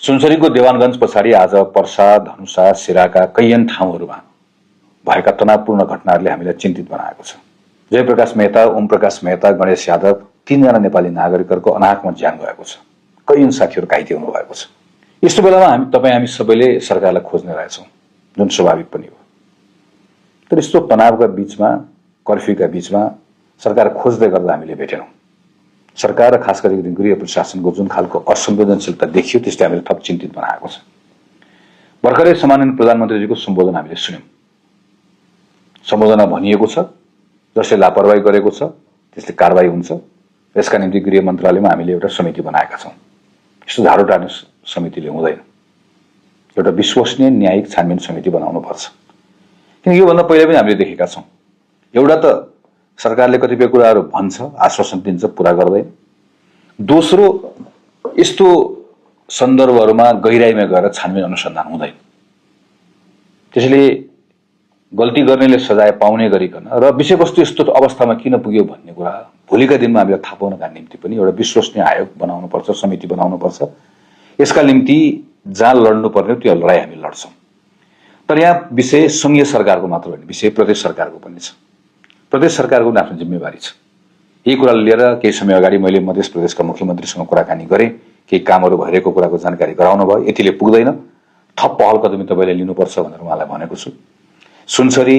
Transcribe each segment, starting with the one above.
सुनसरीको देवानगञ्ज पछाडि आज पर्सा, धनुषा, सिराका कैयन ठाउँहरूमा भएका तनावपूर्ण घटनाहरूले हामीलाई चिन्तित बनाएको छ। जयप्रकाश मेहता, ओम प्रकाश मेहता, गणेश यादव, 3 जना नेपाली नागरिकहरूको अनाहकमा ज्यान गएको छ। कैयन साथीहरू घाइते हुनु भएको छ। यस्तो बेलामा हामी सबैले सरकारलाई खोज्ने रहेछौँ, जुन स्वाभाविक पनि हो। तर यस्तो तनावका बीचमा, कर्फ्यूका बीचमा सरकार खोज्दै गर्दा हामीले भेटेनौँ। सरकार र खास गरी गृह प्रशासनको जुन खालको असंवेदनशीलता देखियो त्यसले हामीले थप चिन्तित बनाएको छ। भर्खरै सम्माननीय प्रधानमन्त्रीजीको सम्बोधन हामीले सुन्यौं। सम्बोधनमा भनिएको छ जसले लापरवाही गरेको छ त्यसले कारबाही हुन्छ। यसका निम्ति गृह मन्त्रालयमा हामीले एउटा समिति बनाएका छौँ। यस्तो झाडो टार्ने समितिले हुँदैन। एउटा विश्वसनीय न्यायिक छानबिन समिति बनाउनु पर्छ। किन योभन्दा पहिले पनि हामीले देखेका छौँ। एउटा त सरकारले कतिपय कुराहरू भन्छ, आश्वासन दिन्छ, पूरा गर्दैन। दोस्रो, यस्तो सन्दर्भहरूमा गहिराईमा गएर छानबिन अनुसन्धान हुँदैन। त्यसैले गल्ती गर्नेले सजाय पाउने गरिकन र विषयवस्तु यस्तो अवस्थामा किन पुग्यो भन्ने कुरा भोलिका दिनमा हामीलाई थाहा पाउनका निम्ति पनि एउटा विश्वसनीय आयोग बनाउनुपर्छ, समिति बनाउनुपर्छ। यसका निम्ति जहाँ लड्नुपर्ने त्यो लडाइँ हामी लड्छौँ। तर यहाँ विषय संघीय सरकारको मात्र होइन, विषय प्रदेश सरकारको पनि छ। प्रदेश सरकारको आफ्नो जिम्मेवारी छ। यही कुरालाई लिएर केही समय अगाडि मैले मध्य प्रदेशका मुख्यमन्त्रीसँग कुराकानी गरेँ। केही कामहरू भइरहेको कुराको जानकारी गराउनु भयो। यतिले पुग्दैन, थप पहल कदमी तपाईँले लिनुपर्छ भनेर उहाँलाई भनेको छु। सुनसरी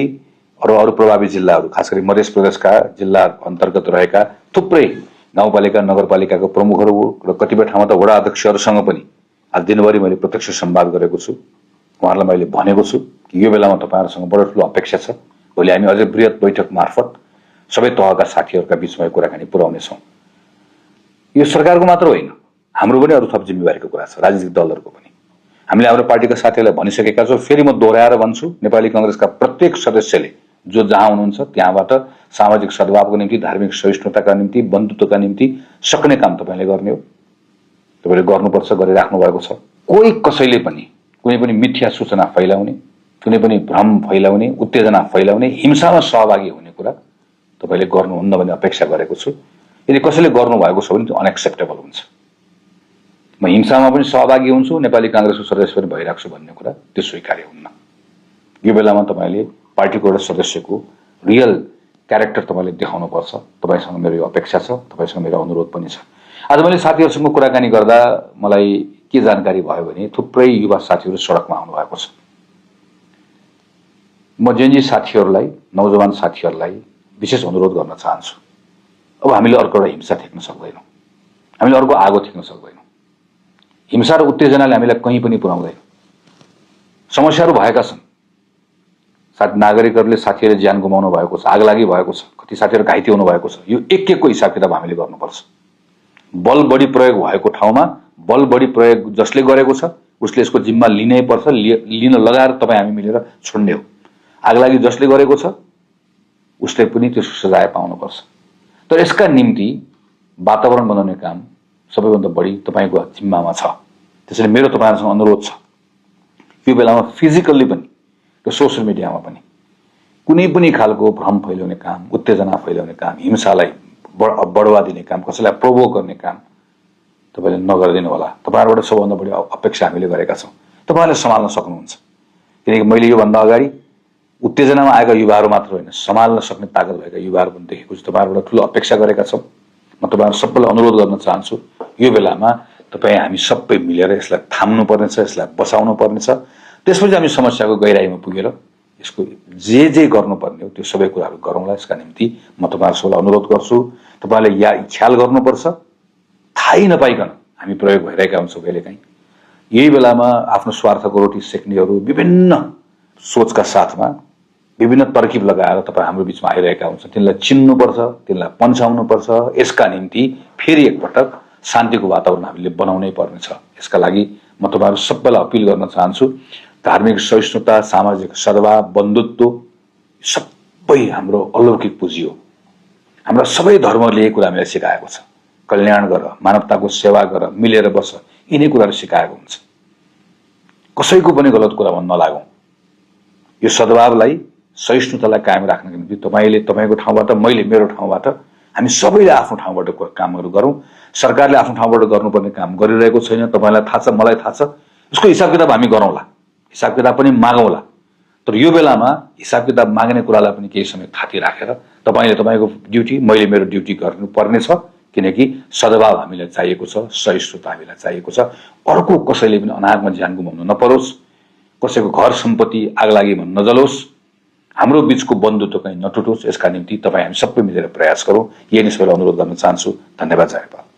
र अरू प्रभावित जिल्लाहरू, खास गरी मध्य प्रदेशका जिल्ला अन्तर्गत रहेका थुप्रै गाउँपालिका, नगरपालिकाको प्रमुखहरू र कतिपय ठाउँमा त वडा अध्यक्षहरूसँग पनि आज दिनभरि मैले प्रत्यक्ष संवाद गरेको छु। उहाँहरूलाई मैले भनेको छु कि यो बेलामा तपाईँहरूसँग बडो ठुलो अपेक्षा छ। भोलि हामी अझै बृहत बैठक मार्फत सबै तहका साथीहरूका बीचमा कुराकानी पुर्याउनेछौँ। यो सरकारको मात्र होइन, हाम्रो पनि अरू थप जिम्मेवारीको कुरा छ, राजनीतिक दलहरूको पनि। हामीले हाम्रो पार्टीका साथीहरूलाई भनिसकेका छौँ। फेरि म दोहोऱ्याएर भन्छु, नेपाली कांग्रेसका प्रत्येक सदस्यले जो जहाँ हुनुहुन्छ त्यहाँबाट सामाजिक सद्भावको निम्ति, धार्मिक सहिष्णुताका निम्ति, बन्धुत्वका निम्ति सक्ने काम तपाईँले गर्ने हो। तपाईँले गर्नुपर्छ, गरिराख्नु भएको छ। कोही कसैले पनि कुनै पनि मिथ्या सूचना फैलाउने, कुनै पनि भ्रम फैलाउने, उत्तेजना फैलाउने, हिंसामा सहभागी हुने कुरा तपाईँले गर्नुहुन्न भन्ने अपेक्षा गरेको छु। यदि कसैले गर्नुभएको छ भने त्यो अनएक्सेप्टेबल हुन्छ। म हिंसामा पनि सहभागी हुन्छु, नेपाली कांग्रेसको सदस्य पनि भइरहेको छु भन्ने कुरा त्यो स्वीकार्य हुन्न। यो बेलामा तपाईँले पार्टीको एउटा सदस्यको रियल क्यारेक्टर तपाईँले देखाउनुपर्छ। तपाईँसँग मेरो यो अपेक्षा छ, तपाईँसँग मेरो अनुरोध पनि छ। आज मैले साथीहरूसँग कुराकानी गर्दा मलाई के जानकारी भयो भने थुप्रै युवा साथीहरू सडकमा आउनु भएको छ। म जेनजी साथीहरूलाई, नौजवान साथीहरूलाई विशेष अनुरोध गर्न चाहन्छु। अब हामीले अर्को एउटा हिंसा थेक्न सक्दैनौँ, हामीले अर्को आगो थेक्न सक्दैनौँ। हिंसा र उत्तेजनाले हामीलाई कहीँ पनि पुर्याउँदैन। समस्याहरू भएका छन्। नागरिकहरूले, साथीहरूले ज्यान गुमाउनु भएको छ, आगलागी भएको छ, कति साथीहरू घाइते हुनु भएको छ। यो एक एकको हिसाब किताब हामीले गर्नुपर्छ। बल बढी प्रयोग भएको ठाउँमा बल बढी प्रयोग जसले गरेको छ उसले यसको जिम्मा लिनै पर्छ। लिन लगाएर तपाईँ हामी मिलेर छोड्ने हो। आगलागी जसले गरेको छ उसले पनि त्यसको सजाय पाउनुपर्छ। तर यसका निम्ति वातावरण बनाउने काम सबैभन्दा बढी तपाईँको जिम्मामा छ। त्यसैले मेरो तपाईँहरूसँग अनुरोध छ, यो बेलामा फिजिकल्ली पनि र सोसियल मिडियामा पनि कुनै पनि खालको भ्रम फैलाउने काम, उत्तेजना फैलाउने काम, हिंसालाई बढावा दिने काम, कसैलाई प्रोभोक गर्ने काम तपाईँले नगरिदिनु होला। तपाईँहरूबाट सबभन्दा बढी अपेक्षा हामीले गरेका छौँ। तपाईँहरूले सम्हाल्न सक्नुहुन्छ। किनकि मैले योभन्दा अगाडि उत्तेजनामा आएका युवाहरू मात्र होइन, सम्हाल्न सक्ने ताकत भएका युवाहरू पनि देखेको छु। तपाईँहरूबाट ठुलो अपेक्षा गरेका छौँ। म तपाईँहरू सबैलाई अनुरोध गर्न चाहन्छु, यो बेलामा तपाईँ हामी सबै मिलेर यसलाई थाम्नु पर्नेछ, यसलाई बचाउनु पर्नेछ। त्यसपछि हामी समस्याको गहिराईमा पुगेर यसको जे गर्नुपर्ने हो त्यो सबै कुराहरू गरौँला। यसका निम्ति म तपाईँहरू सबैलाई अनुरोध गर्छु। तपाईँहरूले ख्याल गर्नुपर्छ। थाहै नपाइकन हामी प्रयोग भइरहेका हुन्छौँ कहिलेकाहीँ। यही बेलामा आफ्नो स्वार्थको रोटी सेक्नेहरू विभिन्न सोचका साथमा विभिन्न तरकिब लगाएर तपाईँ हाम्रो बिचमा आइरहेका हुन्छ। तिनलाई चिन्नुपर्छ, तिनलाई पन्छाउनुपर्छ। यसका निम्ति फेरि एकपटक शान्तिको वातावरण हामीले बनाउनै पर्नेछ। यसका लागि म तपाईँहरू सबैलाई अपिल गर्न चाहन्छु, धार्मिक सहिष्णुता, सामाजिक सद्भाव, बन्धुत्व सबै हाम्रो अलौकिक पुँजी हो। हाम्रा सबै धर्मले यही कुरा हामीलाई सिकाएको छ। कल्याण गर, मानवताको सेवा गर, मिलेर बस, यिनै कुराहरू सिकाएको हुन्छ। कसैको पनि गलत कुरामा नलागौँ। यो सद्भावलाई, सहिष्णुतालाई कायम राख्नको निम्ति तपाईँले तपाईँको ठाउँबाट, मैले मेरो ठाउँबाट, हामी सबैले आफ्नो ठाउँबाट कामहरू गरौँ। सरकारले आफ्नो ठाउँबाट गर्नुपर्ने काम गरिरहेको छैन, तपाईँलाई थाहा छ, मलाई थाहा छ। यसको हिसाब किताब हामी गरौँला, हिसाब किताब पनि मागौँला। तर यो बेलामा हिसाब किताब माग्ने कुरालाई पनि केही समय थाती राखेर तपाईँले तपाईँको ड्युटी, मैले मेरो ड्युटी गर्नुपर्ने छ, किनकि सद्भाव हामीलाई चाहिएको छ, सहिष्णुता हामीलाई चाहिएको छ। अर्को कसैले पनि अनागमा ज्यान गुमाउनु नपरोस्, कसैको घर सम्पत्ति आगलागी भन्न नजलोस्, हाम्रो बीचको बन्धुत्व कहीँ नटुटोस्। यसका निम्ति तपाईँ हामी सबै मिलेर प्रयास गरौँ, यही नै सबैलाई अनुरोध गर्न चाहन्छु। धन्यवाद। जयपाल।